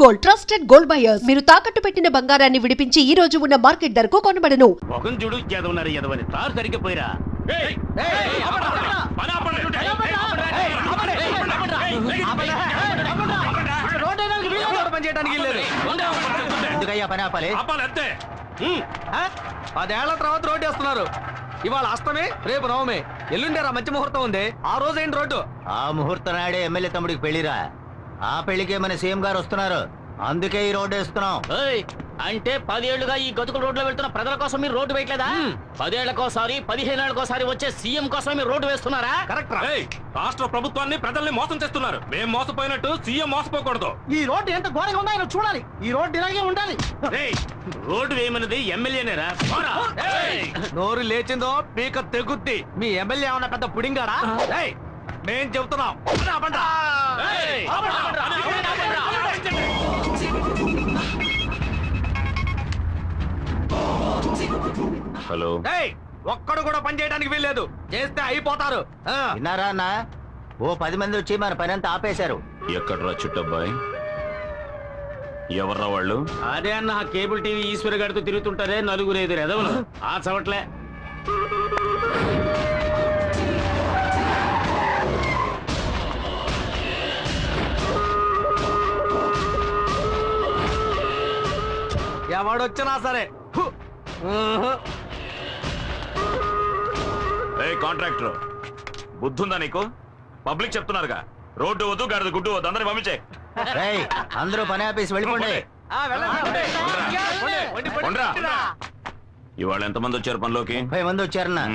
Gold trusted gold buyers. మీరు తాకట్టు పెట్టిన బంగారాన్ని విడిపించి ఈ రోజు ఉన్న మార్కెట్ ధరకు కొనబడను. మొగం చూడు ఎదవన్నారు ఎదవని తారు సరిగ్గా పోయిరా. ఎందుకయ్యా పని ఆపాలి? అంతే. 10 ఏళ్ల తర్వాత రోడ్డు వేస్తున్నారు. ఇవాళ అష్టమి, రేపు నవమి, ఎల్లుండేరా మంచి ముహూర్తం ఉంది. ఆ రోజు ఏంటి రోడ్డు? ఆ ముహూర్తం నాడే ఎమ్మెల్యే తమ్ముడికి పెళ్లిరా. ఆ పెళ్లికే మన సీఎం గారు వస్తున్నారు. అందుకే ఈ రోడ్డు వేస్తున్నాం. అంటే 10 ఏళ్లుగా ఈ గతుకుల రోడ్లో వెళ్తున్న ప్రజల కోసం మీరు రోడ్డు వేయట్లేదా? 10 ఏళ్లకోసారి 15 ఏళ్లకోసారి వచ్చే సీఎం కోసం మీరు రోడ్డు వేస్తున్నారా? కరెక్ట్. రాష్ట్ర ప్రభుత్వాన్ని ప్రజల్ని మోసం చేస్తున్నారు. మేము మోసపోయినట్టు సీఎం మోసపోకూడదు. ఈ రోడ్డు ఎంత ఘోరంగా ఉందో ఆయన చూడాలి. ఈ రోడ్డు ఇలాగే ఉండాలి. రోడ్డు వేయమన్నది ఎమ్మెల్యేనేరా? నోరు లేచిందో పీక తెగుద్ది. మీ ఎమ్మెల్యే ఏమన్నా పెద్ద పుడింగాడా? మేం చెబుతున్నాం. హలో, ఒక్కడు కూడా పని చేయడానికి వీల్లేదు. చేస్తే అయిపోతారు. విన్నారా అన్న? ఓ 10 మంది వచ్చి మన పని అంతా ఆపేశారు. ఎక్కడ్రా చుట్టబ్బాయి? ఎవర్రా వాళ్ళు? అదే అన్న కేబుల్ టీవీ ఈశ్వర్ గారితో తిరుగుతుంటారే నలుగురు ఎదురు ఎదవలు. ఆ చవట్లే. ఎవడొచ్చినా సరే. కాంట్రాక్టర్ బుద్ధుందా నీకు? పబ్లిక్ చెప్తున్నారుగా, రోడ్డు వద్దు, గడద గుడ్డు వద్దు, అందరిని పంపించే. అందరూ పని ఆపేసి వెళ్ళిపోండి. ఇవాళ ఎంతమంది వచ్చారు పనిలోకి? 30 మంది వచ్చారన్నా.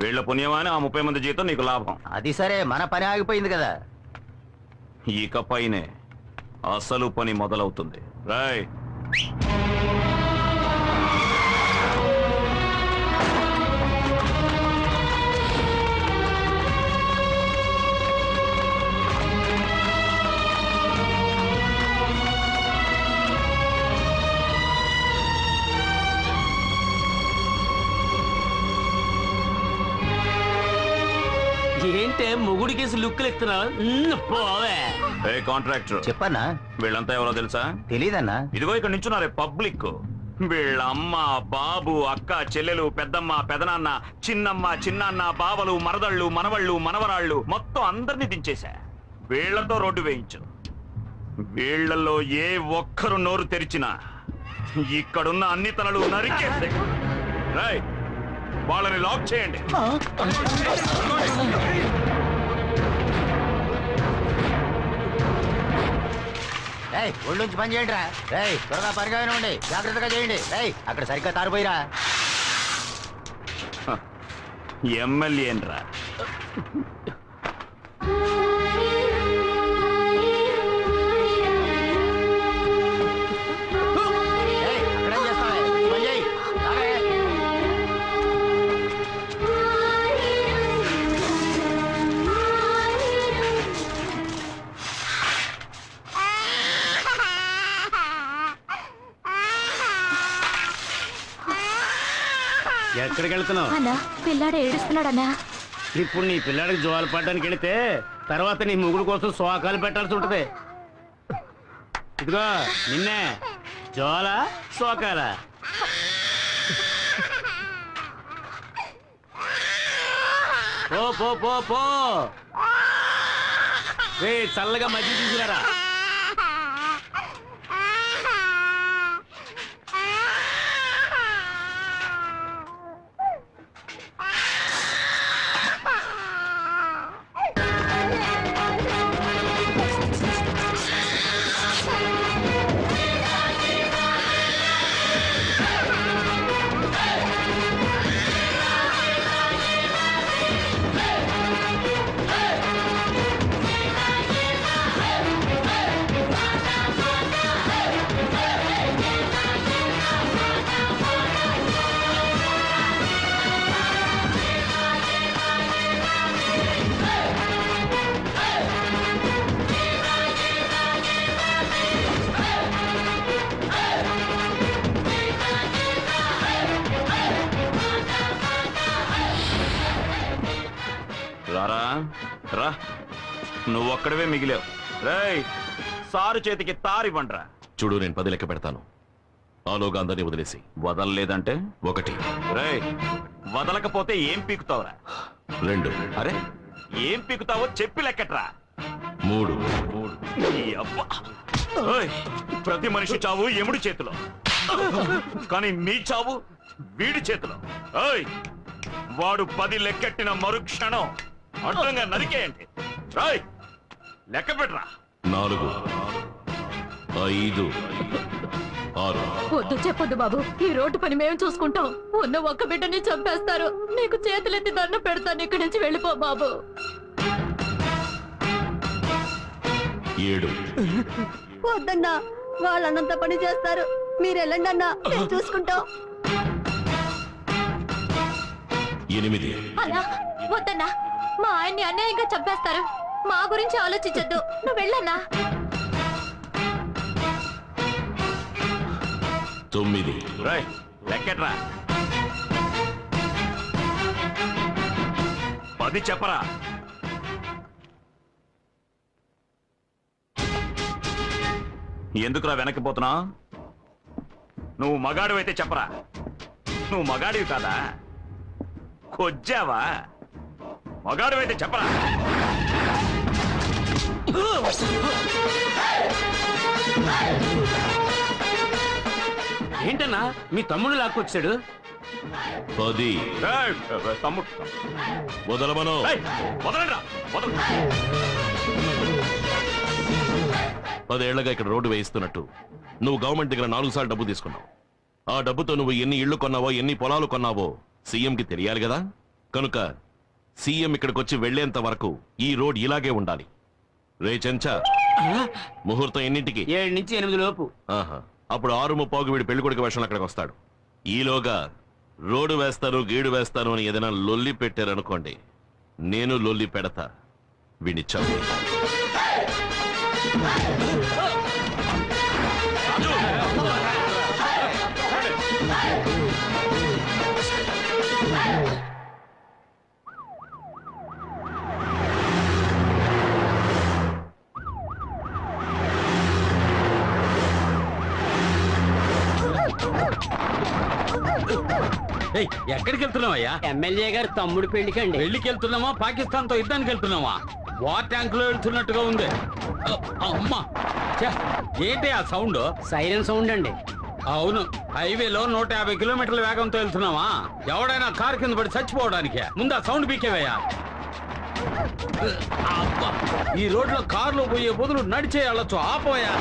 వీళ్ళ పుణ్యమా అని ఆ 30 మంది జీతం నీకు లాభం. అది సరే, మన పని ఆగిపోయింది కదా. ఇక పైనే అసలు పని మొదలవుతుంది. రాయ్. ఏంటే మొగుడికేసి లుక్కులు ఎత్తున్నావు? పోవే. కాంట్రాక్టర్ చెప్పన్నా. వీళ్ళంతా ఎవరో తెలుసా? తెలీదన్నా. ఇదిగో ఇక్కడ నించున్నారే పబ్లిక్. వీళ్ళ అమ్మ, బాబు, అక్క, చెల్లెలు, పెద్దమ్మ, పెదనాన్న, చిన్నమ్మ, చిన్నాన్న, బావలు, మరదళ్ళు, మనవళ్ళు, మనవరాళ్ళు మొత్తం అందరినీ దించేశా. వీళ్లతో రోడ్డు వేయించు. వీళ్లలో ఏ ఒక్కరు నోరు తెరిచినా ఇక్కడున్న అన్ని తలలు నరికేస్తే వాళ్ళని లాక్ చేయండి. ఒళ్ళుంచి పని చేయండి రా. త్వరగా పరిగా ఉండి జాగ్రత్తగా చేయండి. అక్కడ సరిగ్గా తారిపోయిరా. ఎమ్మెల్యేన్రా. ఎక్కడికి వెళ్తున్నావు? అన్నా, పిల్లాడు ఏడుస్తున్నాడన్నా. ఇప్పుడు నీ పిల్లాడికి జోలు పడడానికి వెళితే తర్వాత నీ ముగుడు కోసం శోకాలు పెట్టాల్సి ఉంటది. ఇదిగో నిన్నే జోల శోకాల. పో పో పో పో. చల్లగా మధ్య తీసుకురారా. రారా రా, నువ్వొక్కడవే మిగిలావు. రేయ్ సారు చేతికి తారివ్వండ్రా. చూడు, నేను 10 లెక్క పెడతాను. ఆలోగా అందరినీ వదిలేసి. వదలలేదంటే 1, రేయ్ వదలకపోతే ఏం పీకుతావురా? 2, అరే ఏం పీకుతావో చెప్పి లెక్కట్రా. 3, ఈ అబ్బా. ఓయ్, ప్రతి మనిషి చావు ఎముడి చేతిలో, కానీ మీ చావు వీడి చేతిలో. ఓయ్, వాడు 10 లెక్కెట్టిన మరుక్షణం అడ్డంగా నరికేయండి. రాయ్ లెక్క పెట్టరా. 4, 5, 6. వద్దు చెప్పొద్దు బాబు, ఈ రోడ్డు పని మేము చూసుకుంటాం. ఉన్న ఒక్క బిడ్డని చంపేస్తారు. నీకు చేతులెత్తి దండం పెడతాను, ఇక్కడి నుంచి వెళ్ళిపో బాబు. 7, వద్దన్నా, వాళ్ళన్నంత పని చేస్తారు. మీరు వెళ్ళండి అన్నా, నేను చూసుకుంటాం. 8, అలా వద్దన్నా, మా ఆయన్ని అన్యాయంగా చంపేస్తారు. మా గురించి ఆలోచించొద్దు, నువ్వు వెళ్ళన్నా. 9, రాయ్ లెక్కట్రా. 10 చెప్పరా. ఎందుకురా వెనక్కిపోతున్నా? నువ్వు మగాడివైతే చెప్పరా. నువ్వు మగాడివి కాదా? కొజ్జావా? మగాడివైతే చెప్పరా. ఏంటన్నా మీ తమ్ముడు లాక్కొచ్చాడు? 10. ఏయ్, తమ్ముడు వదలమను. ఏయ్, వదలండ్రా, వదలు. 10 ఏళ్లగా ఇక్కడ రోడ్డు వేయిస్తున్నట్టు నువ్వు గవర్నమెంట్ దగ్గర 4 సార్లు డబ్బు తీసుకున్నావు. ఆ డబ్బుతో నువ్వు ఎన్ని ఇళ్లు కొన్నావో, ఎన్ని పొలాలు కొన్నావో సీఎంకి తెలియాలి కదా. కనుక సీఎం ఇక్కడికి వచ్చి వెళ్లేంత వరకు ఈ రోడ్ ఇలాగే ఉండాలి. రే చెంచా, ముహూర్తం ఎన్నింటికి? 7 నుంచి 8 లోపు. ఆహా, అప్పుడు 6:30 వీడి పెళ్లికొడుకు వేషంలో అక్కడికి వస్తాడు. ఈలోగా రోడ్డు వేస్తాను, గీడు వేస్తాను అని ఏదైనా లొల్లి పెట్టారనుకోండి, నేను లొల్లి పెడతా. వీడిని చంపి. ఎక్కడికి వెళ్తున్నావయ్యా? ఎమ్మెల్యే గారు తమ్ముడు పెళ్లికండి. పెళ్లికి వెళ్తున్నామా, పాకిస్తాన్ తో యుద్ధానికి వెళ్తున్నావా? వార్ ట్యాంక్ లో వెళ్తున్నట్టుగా ఉంది. అమ్మా, ఏంటి ఆ సౌండ్? సైరన్ సౌండ్ అండి. అవును, హైవేలో 150 కిలోమీటర్ల వేగంతో వెళ్తున్నావా? ఎవడైనా కారు కింద పడి చచ్చిపోవడానికే. ముందు ఆ సౌండ్ పీకేవయ్యా. అబ్బా, ఈ రోడ్లో కార్లో పోయే బదులు నడిచే వెళ్ళొచ్చు. ఆపోయా.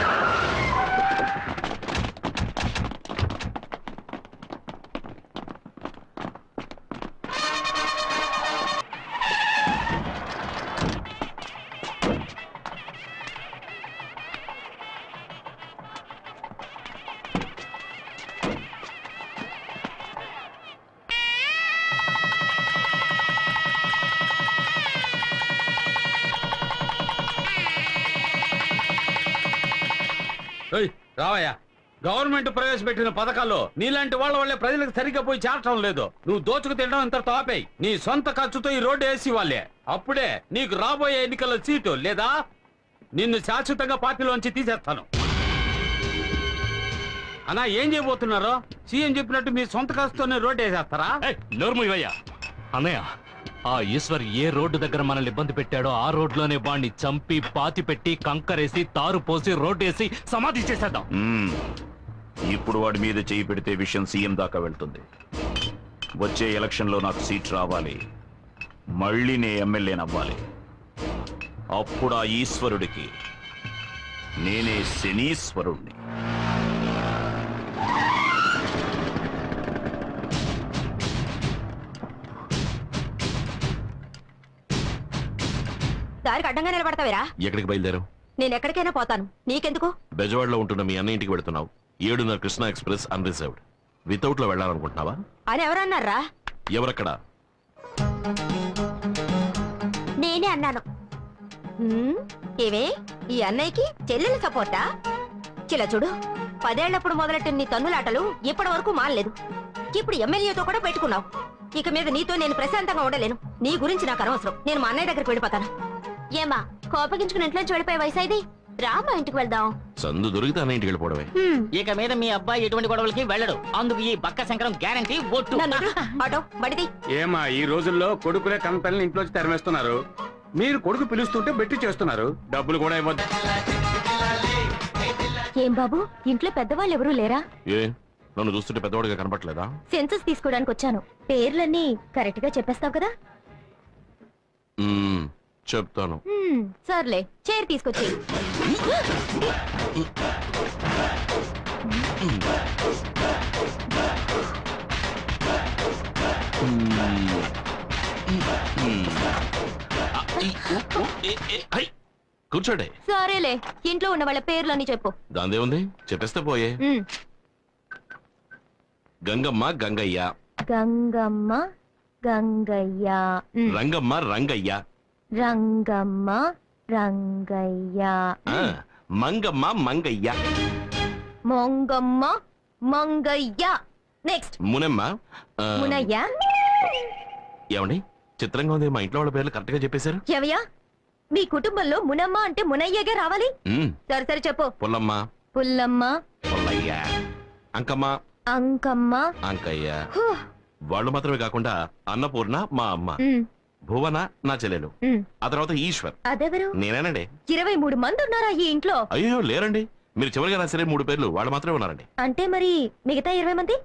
రావయ్యా, గవర్నమెంట్ ప్రవేశపెట్టిన పథకాల్లో నీలాంటి వాళ్ళ వల్లే ప్రజలకు సరిగ్గా పోయి చేరటం లేదు. నువ్వు దోచుకు తినడం ఇంత తాపేయి. నీ సొంత ఖర్చుతో ఈ రోడ్డు వేసి వాళ్ళే. అప్పుడే నీకు రాబోయే ఎన్నికల్లో సీటు, లేదా నిన్ను శాశ్వతంగా పార్టీలోంచి తీసేస్తాను. అన్నా, ఏం చేయబోతున్నారో? సీఎం చెప్పినట్టు మీ సొంత ఖర్చుతోనే రోడ్డు వేసేస్తారా? నోర్ము ఇవయ్యా. అన్నయ్య, ఆ ఈశ్వర్ ఏ రోడ్డు దగ్గర మనల్ని ఇబ్బంది పెట్టాడో ఆ రోడ్లోనే వాడిని చంపి పాతి పెట్టి కంకరేసి తారు పోసి రోడ్డు వేసి సమాధి చేసేద్దాం. ఇప్పుడు వాడి మీద చేయి పెడితే విషయం సీఎం దాకా వెళ్తుంది. వచ్చే ఎలక్షన్ లో నాకు సీట్ రావాలి, మళ్ళీ నే ఎమ్మెల్యేనవ్వాలి. అప్పుడు ఆ ఈశ్వరుడికి నేనే శనీశ్వరుణ్ణి. దారికి అడ్డంగా నిలబడతావేరా? ఎక్కడికి బయలుదేరావు? నేను ఎక్కడికైనా పోతాను, నీకెందుకు? బెజవాడలో ఉంటున్న మీ అన్న ఇంటికి వెళ్తున్నావు. 7:30 కృష్ణా ఎక్స్ప్రెస్ అన్రిజర్వ్డ్. వితౌట్ లో వెళ్ళాలనుకుంటున్నావా? అని ఎవరన్నారా? ఎవరక్కడ? నేనే అన్నాను. ఏవే, ఈ అన్నయ్యకి చెల్లెల సపోర్టా? చిల చూడు, 10 ఏళ్లప్పుడు మొదలెట్టిన నీ తన్నులాటలు ఇప్పటి వరకు మానలేదు. ఇప్పుడు ఎమ్మెల్యేతో కూడా పెట్టుకున్నావు. ఇక మీద నీతో నేను ప్రశాంతంగా ఉండలేను. నీ గురించి నాకు అనవసరం. నేను మా అన్నయ్య దగ్గరికి వెళ్ళిపోతాను. ఏమా, కోపగించుకుని ఇంట్లోంచి వెళ్ళిపోయే వయసు ఇది? డ్రామా ఇంటికి వెళ్దాం. సందు దొరికితే అన్న ఇంటికి వెళ్ళిపోవడమే. ఇక మీద మీ అబ్బాయి ఎటువంటి గొడవలకి వెళ్ళడు. అందుకు ఈ బక్క శంకరం గ్యారంటీ ఒట్టు. నన్ను వదిలు. ఆటో బడిది. ఏమా ఈ రోజుల్లో కొడుకులే కంపెనీని ఇంట్లోంచి తరిమేస్తున్నారు, మీరు కొడుకు పిలుస్తుంటే బెట్టి చేస్తున్నారు, డబ్బులు కూడా ఇవ్వద్దు. ఏం బాబు, ఇంట్లో పెద్దవాళ్ళు ఎవరూ లేరా? ఏ నన్ను చూస్తుంటే పెద్దవాడిగా కనపట్లేదా? సెన్సస్ తీసుకోవడానికి వచ్చాను. పేర్లన్నీ కరెక్ట్ గా చెప్పేస్తావు కదా? చెప్తాను. సర్లే, చైర్ తీసుకొచ్చి. కూర్చోండి. సరేలే, ఇంట్లో ఉన్న వాళ్ళ పేర్లన్నీ చెప్పు. దాందే ఉంది, చెప్పేస్తే పోయే. గంగమ్మ గంగయ్య, గంగమ్మ గంగయ్య, రంగమ్మ రంగయ్య, రంగమ్మ రంగయ్య, మంగమ్మ మంగయ్య, మొంగమ్మ మంగయ్య. నెక్స్ట్ మునమ్మ. మునయ్య. ఏమండి చిత్రంగా ఉంది, మా ఇంట్లో వాళ్ళ పేర్లు కరెక్ట్ గా చెప్పేశారు. ఎవయ్యా, మీ కుటుంబంలో మునమ్మ అంటే మునయ్యగా రావాలి. సరే సరే చెప్పు. పుల్లమ్మ, పుల్లమ్మ, పుల్లయ్య, అంకమ్మ, అంకమ్మ, అంకయ్య. వాళ్ళు మాత్రమే కాకుండా అన్నపూర్ణ మా అమ్మ, భువన నా చెల్లెలు, ఆ తర్వాత ఈశ్వర్. అదెవరు? నేనేనండి. 23 మంది ఉన్నారా ఈ ఇంట్లో? అయ్యో లేరండి, మీరు చివరిగా రాసరే 3 పేర్లు వాళ్ళు మాత్రమే ఉన్నారండి. అంటే మరి మిగతా 20 మంది?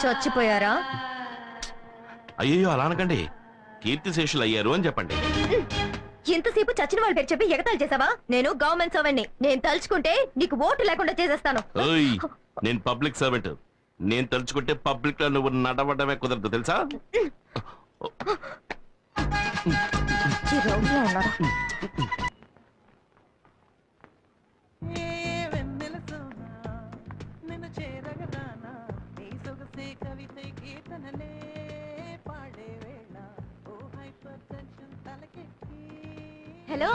చచ్చిపోయారా? అయ్యో అలా అనకండి, కీర్తిశేషులు అయ్యారు అని చెప్పండి. ఇంతసేపు చచ్చిన వాళ్ళ పేరు చెప్పి ఎగతాళి చేసావా? నేను గవర్నమెంట్ సర్వెంట్ని. నేను తలుచుకుంటే నీకు ఓటు లేకుండా చేసేస్తాను. ఓయ్, నేను పబ్లిక్ సర్వెంట్. నేను తలుచుకుంటే పబ్లిక్ లో నువ్వు నడవడమే కుదరదు తెలుసా? హలో,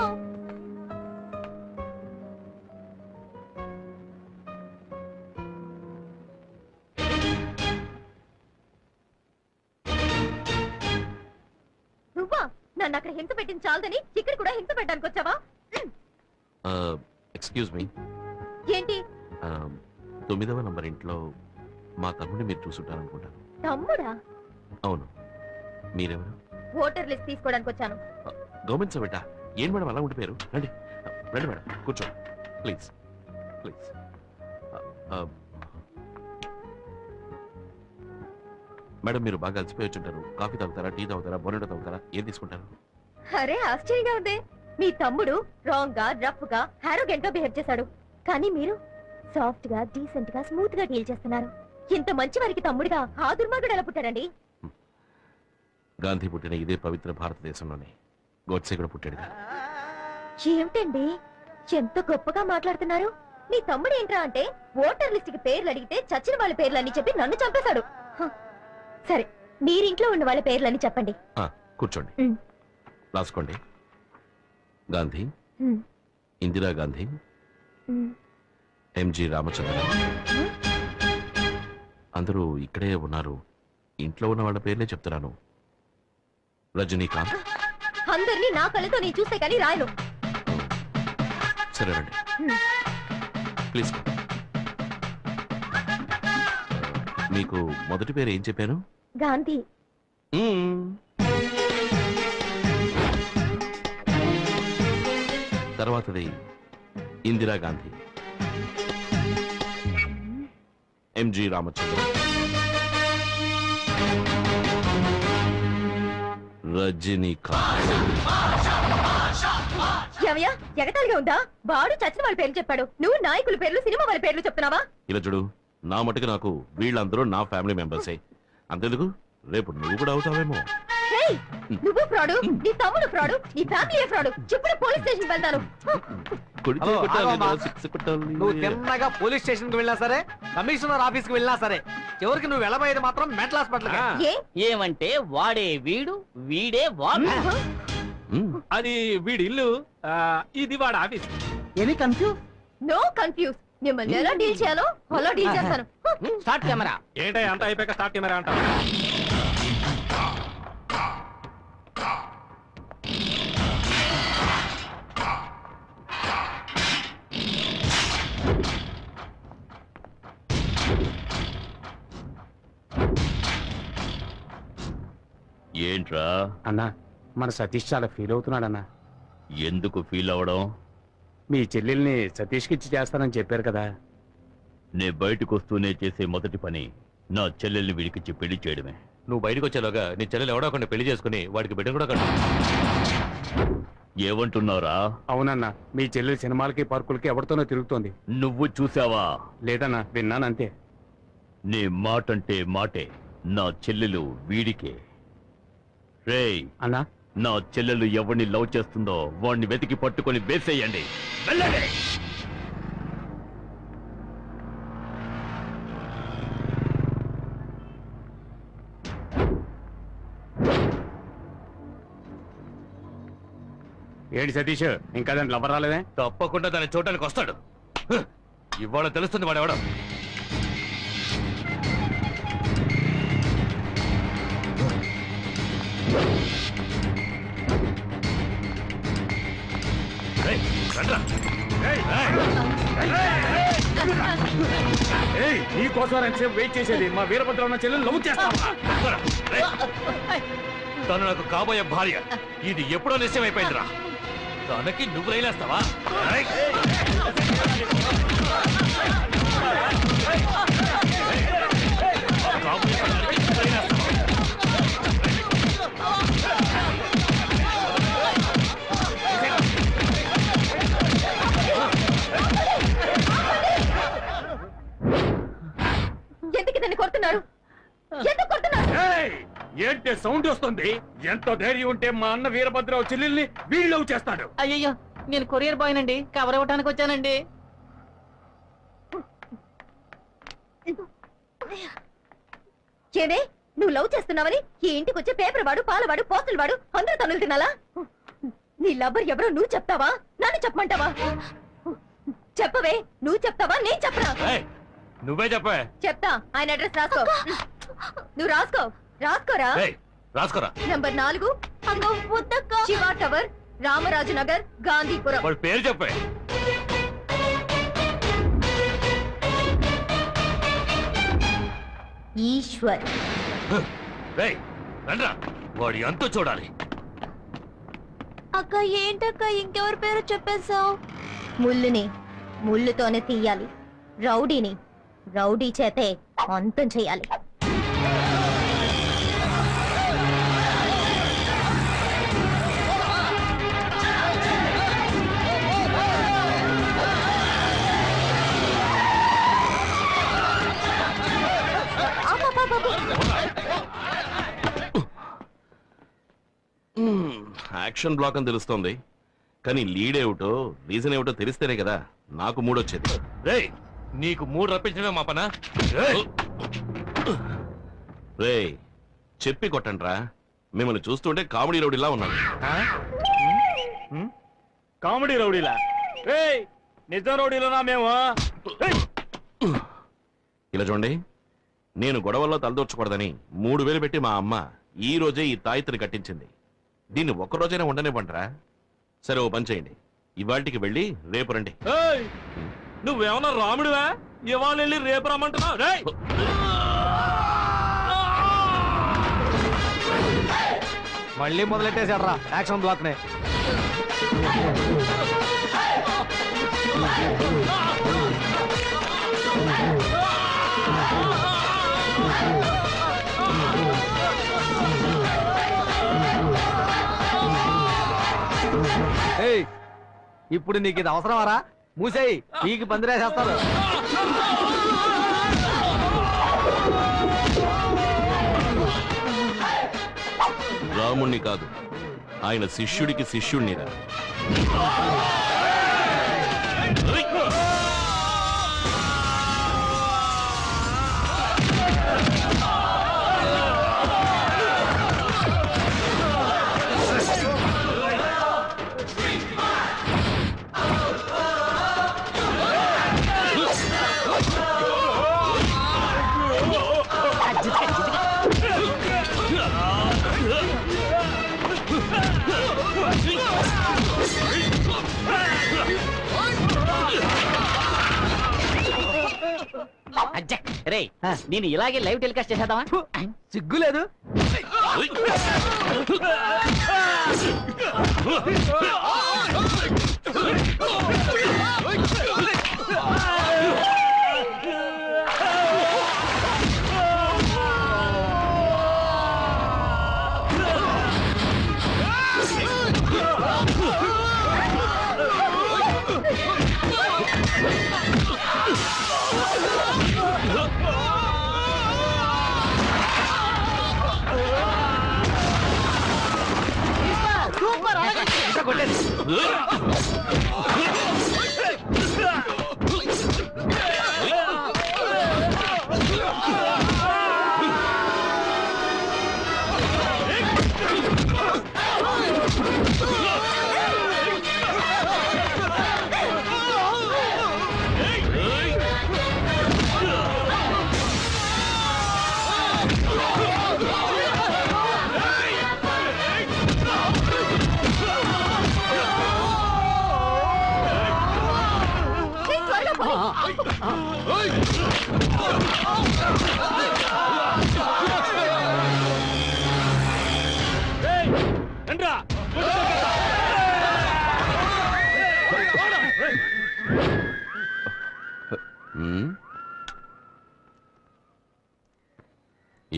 నువ్వా? నన్ను అక్కడ హింస పెట్టింది చాలదని ఇక్కడ కూడా హింస పెట్టడానికి వచ్చావా? Excuse me. ఏంటి? 9వ నంబర్ ఇంట్లో మా తమ్ముడిని మీరు చూసుంటారనుకుంటాను. తమ్ముడా? అవును. మీరెవరు? ఓటర్ లిస్ట్ తీసుకోవడానికి వచ్చాను. గవర్నమెంట్ సర్వెంటా? ఏం మేడం అలా ఉండిపోయారు? రండి రండి మేడం, కూర్చోండి ప్లీజ్ ప్లీజ్. మేడం మీరు బాగా అలసిపోయి వచ్చుంటారు. కాఫీ తాగుతారా, టీ తాగుతారా, బొనెటో తాగుతారా, ఏం తీసుకుంటారు? అరే ఆశ్చర్యంగా ఉంది. మీ తమ్ముడు రాంగ్ గా, రఫ్ గా, హారోగెంట్ గా బిహేవ్ చేశాడు. కానీ మీరు సాఫ్ట్ గా, డీసెంట్ గా, స్మూత్ గా డీల్ చేస్తున్నారు. ఇంత మంచి వారికి తమ్ముడిగా ఆ దుర్మార్గుడు ఎలా పుట్టాడండి? గాంధీ పుట్టిన ఇదే పవిత్ర భారతదేశంలోనే గోడ్సే కూడా పుట్టాడు. ఏమిటండి ఎంత గొప్పగా మాట్లాడుతున్నారు? నీ తమ్ముడు ఏంట్రా అంటే ఓటర్ లిస్ట్ కి పేర్లు అడిగితే చచ్చిన వాళ్ళ పేర్లని చెప్పి నన్ను చంపేశాడు. సరే, మీరింట్లో ఉన్న వాళ్ళ పేర్లని చెప్పండి. కూర్చోండి, రాసుకోండి. గాంధీ, ఇందిరా గాంధీ, ఎంజి రామచంద్ర. అందరూ ఇక్కడే ఉన్నారు. ఇంట్లో ఉన్న వాళ్ళ పేర్లే చెప్తున్నాను. రజనీకాంత్. అందరినీ నా కళ్ళతో నేను చూస్తే కానీ రాయను. సరే రండి ప్లీజ్. మీకు మొదటి పేరు ఏం చెప్పాను? గాంధీ. తర్వాతది ఇందిరా గాంధీ, ఎంజి రామచంద్ర, రజనీకాంత్. ఏమయ్యా, ఎగతాళిగా ఉందా? వాడు చచ్చిన వాళ్ళ పేర్లు చెప్పాడు, నువ్వు నాయకుల పేర్లు, సినిమా వాళ్ళ పేర్లు చెప్తున్నావా? ఇలా చూడు, నా మటుకు నాకు వీళ్ళందరూ నా ఫ్యామిలీ మెంబర్సే. అంతెందుకు, రేపు నువ్వు కూడా అవుతావేమో. నువ్వు ఫ్రాడు, నీ తమ్ముడు ఫ్రాడు, నీ ఫ్యామిలీ ఫ్రాడు. ఇప్పుడు పోలీస్ స్టేషన్ వెళ్తాను. నువ్వు తిన్నగా పోలీస్ స్టేషన్ కి వెళ్ళినా సరే, కమిషనర్ ఆఫీస్ కి వెళ్ళినా సరే, చివరికి నువ్వు వెళ్ళబోయేది మాత్రం మెంటల్ హాస్పిటల్. ఏమంటే వాడే వీడు, వీడే వాడు. అది వీడి ఇల్లు, ఇది వాడు office. Any confuse? No confuse. మిమ్మల్ని ఎలా డీల్ చేయాలో అలా డీల్ చేస్తాను. Start camera. ఏంటో అంత అయిపోయాక స్టార్ట్ కెమెరా అంటారు. ఏంట్రా? అన్నా మన సతీష్ చాలా ఫీల్ అవుతున్నాడన్నా. ఎందుకు ఫీల్ అవడం? మీ చెల్లెల్ని సతీష్కి ఇచ్చి చేస్తానని చెప్పారు కదా. నే బయటకు వస్తూనే చేసే మొదటి పని నా చెల్లెల్ని వీడికిచ్చి పెళ్లి చేయడమే. నువ్వు బయటకు వచ్చేలోగా నీ చెల్లెలు ఎవడో ఒకరిని పెళ్లి చేసుకుని వాడికి బిడ్డ కూడా కట్టు. ఏమంటున్నారా? అవునన్నా, మీ చెల్లెలు సినిమాలకి పార్కులకి ఎవరితోనో తిరుగుతోంది. నువ్వు చూసావా? లేదన్నా, విన్నానంతే. నీ మాటంటే మాటే. నా చెల్లెలు వీడికే. రేయ్ అన్నా, నా చెల్లెలు ఎవరిని లవ్ చేస్తుందో వాడిని వెతికి పట్టుకొని వేసేయండి. వెళ్ళండి. ఏంటి సతీష్, ఇంకా దాని లవర్ రాలేదే? తప్పకుండా దాన్ని చూడటానికి వస్తాడు. హ్! ఇవాళ తెలుస్తుంది వాడు ఎవడో. ఏయ్, రండ్రా. నీ కోసం ఎంతసేపు వెయిట్ చేసేది? మా వీరభద్ర ఉన్న చెల్లెలు లవ్ చేస్తావా? తను నాకు కాబోయే భార్య. ఇది ఎప్పుడో నిశ్చయం అయిపోయిందిరా. తనకి నువ్వు రైలేస్తావా? ఎందుకు ఇతన్ని కొడుతున్నారు? ఎందుకు కొడుతున్నారు? ఏంటి సౌండ్ వస్తుంది? ఎంతో ధైర్యం ఉంటే మా అన్న వీరభద్రరావు చెల్లెల్ని వీళ్ళు లవ్ చేస్తాడు. అయ్యయ్యో, నేను కొరియర్ బాయ్ నండి, కవర్ ఇవ్వడానికి వచ్చానండి. ఏమే, నువ్వు లవ్ చేస్తున్నావని ఈ ఇంటికి వచ్చే పేపర్ వాడు, పాలవాడు, పోస్టులు వాడు అందరూ తనులు తినాలా? నీ లవ్వర్ ఎవరో నువ్వు చెప్తావా, నన్ను చెప్పమంటావా? చెప్పవే, నువ్వు చెప్తావా, నేను చెప్పనా? నువ్వే చెప్పే. చెప్తా. ఆయన అడ్రస్ రాసుకో. నువ్వు రాసుకో. రాసుకోరా. రాసుకోరా. Number 4 Shiva tower, Ramaraju Nagar, Gandhipuram. వాడి పేరు చెప్పే. ఈశ్వర్. రండ్రా, వాడి అంతా చూడాలి. అక్క, ఏంటక్క ఇంకెవరి పేరు చెప్పేశావు? ముళ్ళుని ముళ్ళుతోనే తీయాలి, రౌడీని రౌడీ చేతే అంతం చేయాలి. యాక్షన్ బ్లాక్ అని తెలుస్తోంది, కానీ లీడ్ ఏమిటో రీజన్ ఏమిటో తెలిస్తేనే కదా నాకు మూడొచ్చేది. రేయ్, నీకు మూడు రప్పించడమే మా పనా? రే చెప్పి కొట్టండ్రా, మిమ్మల్ని చూస్తుంటే కామెడీ రౌడీలా ఉన్నాను. కామెడీ రౌడీలా? నిజం రౌడీలోనా మేము? ఇలా చూడండి, నేను గొడవల్లో తలదూర్చకూడదని 3000 పెట్టి మా అమ్మ ఈ రోజే ఈ తాయిత్రి కట్టించింది. దీన్ని ఒక్కరోజైనా ఉండనివ్వంటారా? సరే, ఓ పని చేయండి, ఇవాళకి వెళ్ళి రేపు రండి. నువ్వేమన్నా రాముడివా? ఇవాళ వెళ్ళి రేపు రమ్మంటున్నావు? మళ్ళీ మొదలెట్టేశాడ్రా యాక్షన్ బ్లాక్ నే. ఇప్పుడు నీకు ఇది అవసరమారా? మూసేయి, నీకు పందిరేసేస్తారు. రాముణ్ణి కాదు, ఆయన శిష్యుడికి శిష్యుణ్ణిరా. రే, నేను ఇలాగే లైవ్ టెలికాస్ట్ చేసేద్దామా? సిగ్గులేదు.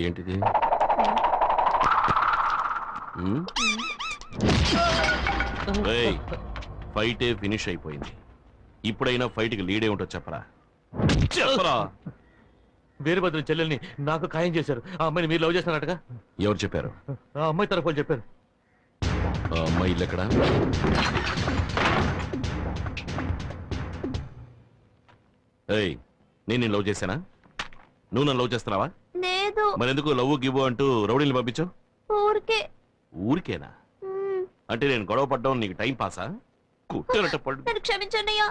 ఏంటిది? ఫైటే ఫినిష్ అయిపోయింది. ఇప్పుడైనా ఫైట్ కి లీడ్ ఏమిటో చెప్పరా. చెప్పరా. వీరభద్రం చెల్లెల్ని నాకు ఖాయం చేశారు. ఆ అమ్మాయిని మీరు లవ్ చేస్తున్నారటగా. ఎవరు చెప్పారు? ఆ అమ్మాయి తరఫులు చెప్పారు. ఆ అమ్మాయి ఇల్లు ఎక్కడా? ఏయ్, నేను లవ్ చేశానా? నువ్వు నన్ను లవ్ చేస్తున్నావా? లేదు. మరెందుకు లవ్ గివ్వు అంటూ రౌడీని పంపించావు? ఊరికే. ఊరికేనా? అంటే నేను గొడవ పడ్డం నీకు టైం పాసా? కుట్టరట పడు. నన్ను క్షమించన్నయ్య.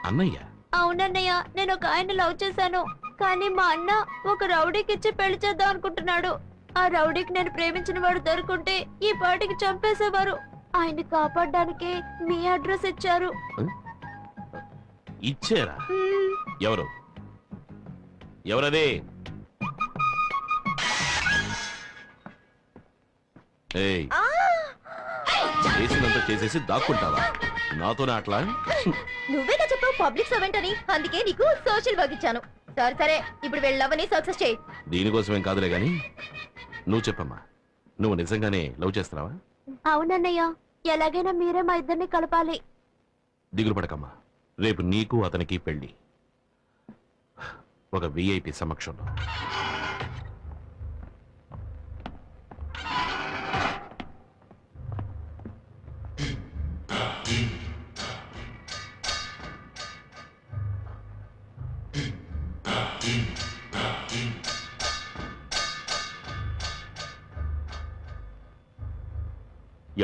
అన్నయ్య? అవునన్నయ్య, నేను ఒక ఆయన లవ్ చేశాను. కానీ మా అన్న ఒక రౌడీకి ఇచ్చి పెళ్లి చేద్దాం అనుకుంటున్నాడు. ఆ రౌడీకి నేను ప్రేమించిన వాడు దొరుకుంటే ఈ పాటికి చంపేసేవారు. ఆయన్ని కాపాడడానికి మీ అడ్రస్ ఇచ్చారు. ఇచ్చారా? ఎవరు? ఎవరదే? ఏయ్, చేసినంత చేసేసి దాక్కుంటావా? నాతోనే అట్లా? నువ్వేగా చెప్పావు పబ్లిక్ సర్వెంట్ అని, అందుకే నీకు సోషల్ వర్క్ ఇచ్చాను. సరే సరే, ఇప్పుడు వెళ్ళవని సక్సెస్ చేయి. దీనికోసమేం కాదులే గాని నువ్వు చెప్పమ్మా, నువ్వు నిజంగానే లవ్ చేస్తున్నావా? అవునన్నయ్య, ఎలాగైనా మీరే మా ఇద్దరిని కలపాలి. దిగులు పడకమ్మా, రేపు నీకు అతనికి పెళ్లి, ఒక విఐపి సమక్షంలో.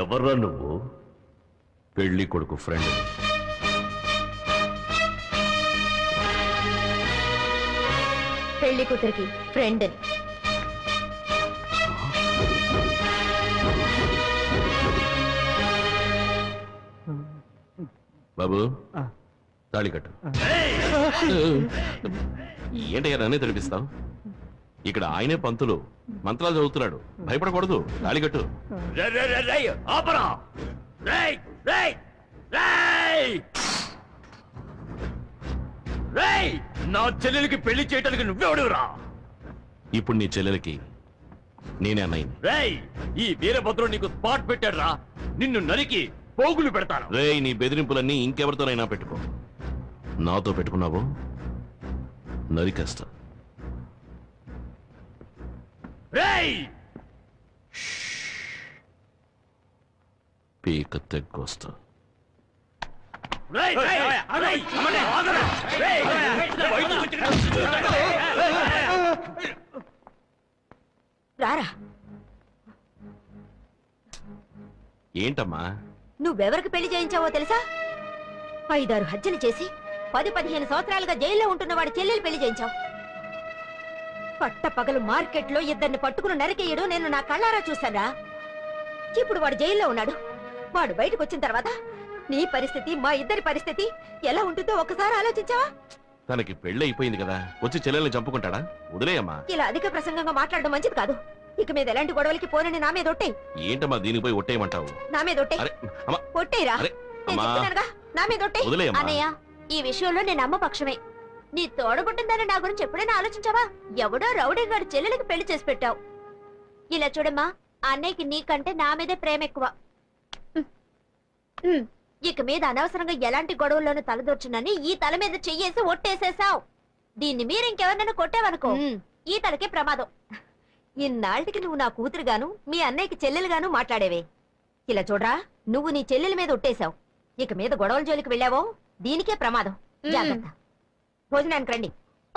ఎవర్రా నువ్వు? పెళ్లి కొడుకు ఫ్రెండ్. పెళ్లి కూతురికి ఫ్రెండ్. బాబు, తాళి కట్టు. ఏంటయ్యా నన్నే తెరిపిస్తావు? ఇక్కడ ఆయనే పంతులు, మంత్రాలు చదువుతున్నాడు. భయపడకూడదు, తాళి కట్టు. నా చెల్లెలికి పెళ్లి చేయడానికి నువ్వెవడురా? ఇప్పుడు నీ చెల్లెలకి నేనే అన్నయ్యని. రేయ్, ఈ వీరభద్రుడు నీకు స్పాట్ పెట్టాడు రా. నిన్ను నరికి పోగులు పెడతాను. రేయ్, నీ బెదిరింపులన్నీ ఇంకెవరితోనైనా పెట్టుకో. నాతో పెట్టుకున్నావు నరికేస్తా. రేయ్, పీక తెగ్గొస్తా. రారా. ఏంటమ్మా? నువ్వెవరికి పెళ్లి చేయించావో తెలుసా? 5-6 హత్యలు చేసి 10-15 సంవత్సరాలుగా జైల్లో ఉంటున్న వాడి చెల్లెలు పెళ్లి చేయించావు. పట్టపగలు మార్కెట్లో ఇద్దరిని పట్టుకుని నరికేయడం నేను నా కళ్ళారా చూశానా. ఇప్పుడు వాడు జైల్లో ఉన్నాడు. వాడు బయటకు వచ్చిన తర్వాత నీ పరిస్థితి, మా ఇద్దరి పరిస్థితి ఎలా ఉంటుందో ఒకసారి ఆలోచించావా? తనకి పెళ్లి అయిపోయింది కదా, వచ్చి చెల్లెల్ని చంపుకుంటాడా? వదిలేయమ్మా. ఇలా అధిక ప్రసంగంగా మాట్లాడడం మంచిది కాదు. ఇక మీద ఎలాంటి గొడవలకి పోనని నా మీద ఒట్టే. ఏంటమ్మా దీనికి పోయి ఒట్టేయమంటావు? నా మీద ఒట్టే. అరే అమ్మా, ఒట్టేరా. అరే నేను అమ్మా, చెప్తున్నానుగా, నా మీద ఒట్టే. వదిలేయమ్మా. అన్నయ్య, ఈ విషయంలో నేను అమ్మ పక్షమే. నీ తోడబుట్టిందని నా గురించి ఎప్పుడైనా ఆలోచించావా? ఎవడో రౌడీ గారి చెల్లెలకి పెళ్లి చేసి పెట్టావు. ఇలా చూడమ్మా, అన్నయ్యకి నీకంటే నా మీదే ప్రేమ ఎక్కువ. ఇక మీద అనవసరంగా ఎలాంటి గొడవల్లోనూ తలదొచ్చునని ఈ తల మీద చెయ్యేసి ఒట్టేసేసావు. దీన్ని మీరు ఇంకెవరినైనా కొట్టావనుకో, ఈ తలకే ప్రమాదం. ఇన్నాళ్ళకి నువ్వు నా కూతురుగాను మీ అన్నయ్యకి చెల్లెలుగాను మాట్లాడేవే. ఇలా చూడరా, నువ్వు నీ చెల్లెల మీద ఒట్టేశావు. ఇక మీద గొడవల జోలికి వెళ్ళావో దీనికే ప్రమాదం. జాగ్రత్త. భోజనానికి రండి.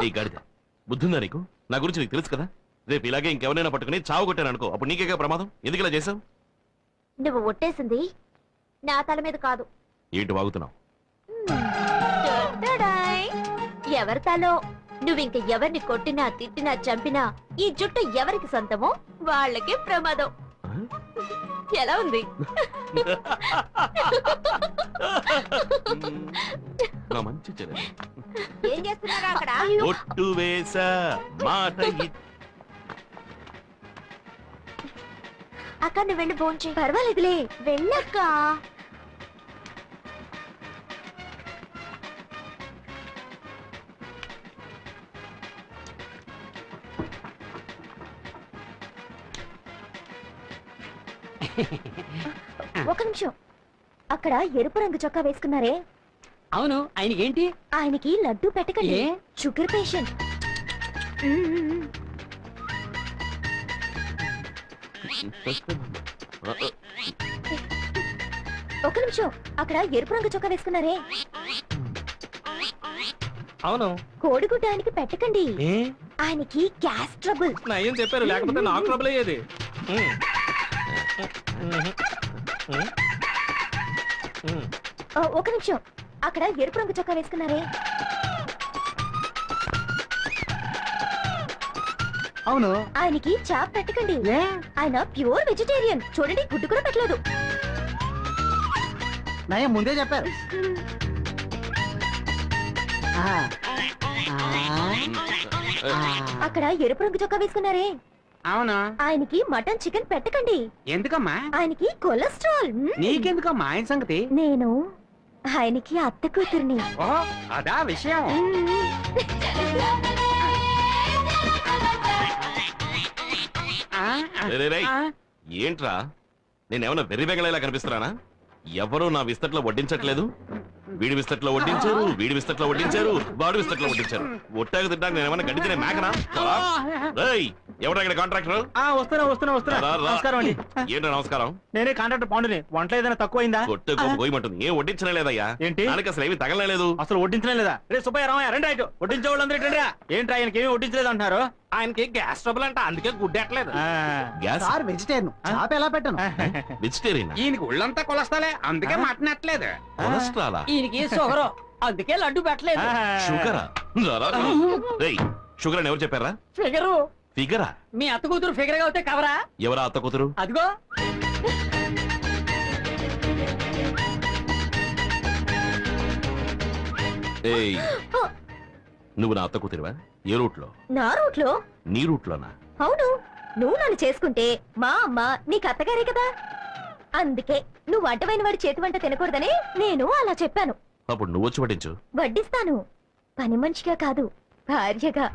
ఈ గాడిద బుద్ధుందా నీకు? నా గురించి నీకు తెలుసు కదా. రేపు ఇలాగే ఇంకెవరైనా పట్టుకుని చావు కొట్టాను అనుకో, అప్పుడు నీకేగా ప్రమాదం. ఎందుకు ఇలా చేసావు? నువ్వు ఒట్టేసింది నా తల మీద కాదు. ఏంటి వాగుతున్నావు? టడడాయ్. ఎవరి తలో నువ్వింక ఎవరిని కొట్టినా తిట్టినా చంపినా ఈ జుట్టు ఎవరికి సొంతమో వాళ్ళకే ప్రమాదం. ఎలా ఉంది? నా మంచి చెల్లెలు. ఏం చేస్తున్నారా అక్కడ? ఒట్టు వేసా మాట అక్క నువ్వు వెళ్ళి భోంచే. పర్వాలేదులే, వెళ్ళక్క. ఒక నిమిషం, అక్కడ ఎరుపు రంగు చొక్కా వేసుకున్నారే, అవును, ఆయనకి ఏంటి? ఆయనకి లడ్డు పెట్టకండి. Sugar patient. ఒక నిమిషం, అక్కడ ఎరుపు రంగు చొక్కా వేసుకున్నారే, అవును, కోడిగుడ్డ ఆయనకి పెట్టకండి. ఆయనకి గ్యాస్ ట్రబుల్. నా ఏం చెప్పారు, లేకపోతే నాకు ట్రబుల్ అయ్యేది. ఒక నిమిషం, అక్కడ ఎరుపు రంగు చొక్కా వేసుకున్నారే, అవును, ఆయనకి చాప్ పెట్టకండి. ఆయన ప్యూర్ వెజిటేరియన్. చూడండి, గుడ్డు కూడా పెట్టలేదు. నయం ముందే చెప్పారు. అక్కడ ఎరుపు రంగు చొక్కా వేసుకున్నారే, అవును, ఆయనకి మటన్ చికెన్ పెట్టకండి. ఎందుకమ్మా? ఆయనకి కొలెస్ట్రాల్. నీకెందుకమ్మా ఆయన సంగతి? నేను ఆయనకి అత్త కూతుర్ని. ఓ, అదా విషయం. ఏంట్రా, నేనేమన్నా వెర్రి బెగలేలా కనిపిస్తున్నానా? ఎవరు నా విస్తట్లో వడ్డించట్లేదు. వీడి విస్తట్లో వడ్డించారు, వీడి విస్తట్లో వడ్డించారు, వాడి విస్తట్లో వడ్డించారు. ఒట్టాకు తింటాక నేను ఏమన్నా గడిచిన మేకనా? ఎవరా ఇక్కడ కాంట్రాక్టర్? నమస్కారం అండి. ఏంటో నమస్కారం. నేనే కాంట్రాక్టర్ పాండుని. వంట ఏదైనా తక్కువైందా? కొట్టే గోయమంటుంది. ఏం వడ్డించనే లేదయ్యా. ఏంటి? దానికి అసలు ఏమి తగలలేదు. అసలు వడ్డించనే లేదా? రే సుబ్బయ్య, రామయ్య, రండి. రైట్, వడ్డించే వాళ్ళందరూ రండి. ఏంటి ఆయనకి ఏమి వడ్డించలేదు అంటున్నారు? ఆయనకి గ్యాస్ ట్రబుల్ అంట, అందుకే గుడ్డెట్లేదు. గ్యాస్ వెజిటేరియన్ చాప ఎలా పెట్టను? వెజిటేరియన్. ఈయనకి ఒళ్ళంతా కొలస్తాలే, అందుకే మటన్ ఎట్లేదు. కొలెస్ట్రాలా? ఈయనకి షుగర్, అందుకే లడ్డు పెట్టలేదు. షుగరా? షుగర్ అని ఎవరు చెప్పారా? ఫిగరు. ఫిగరా? మీ అత్త కూతురు ఫిగర్ గా అవుతే కవరా? ఎవరా అత్త కూతురు? అదిగో. ఏయ్, నువ్వు నా అత్త కూతురువా? ఏ రూట్ లో? నా రూట్ లో. నీ రూట్ లోనా? అవును, నువ్వు నన్ను చేసుకుంటే మా అమ్మ నీకు అత్తగారే కదా. అందుకే నువ్వు అడ్డమైన వాడి చేతి వంట తినకూడదని నేను అలా చెప్పాను. అప్పుడు నువ్వు వచ్చి పట్టించు. వడ్డిస్తాను, పని మనిషిగా కాదు, భార్యగా.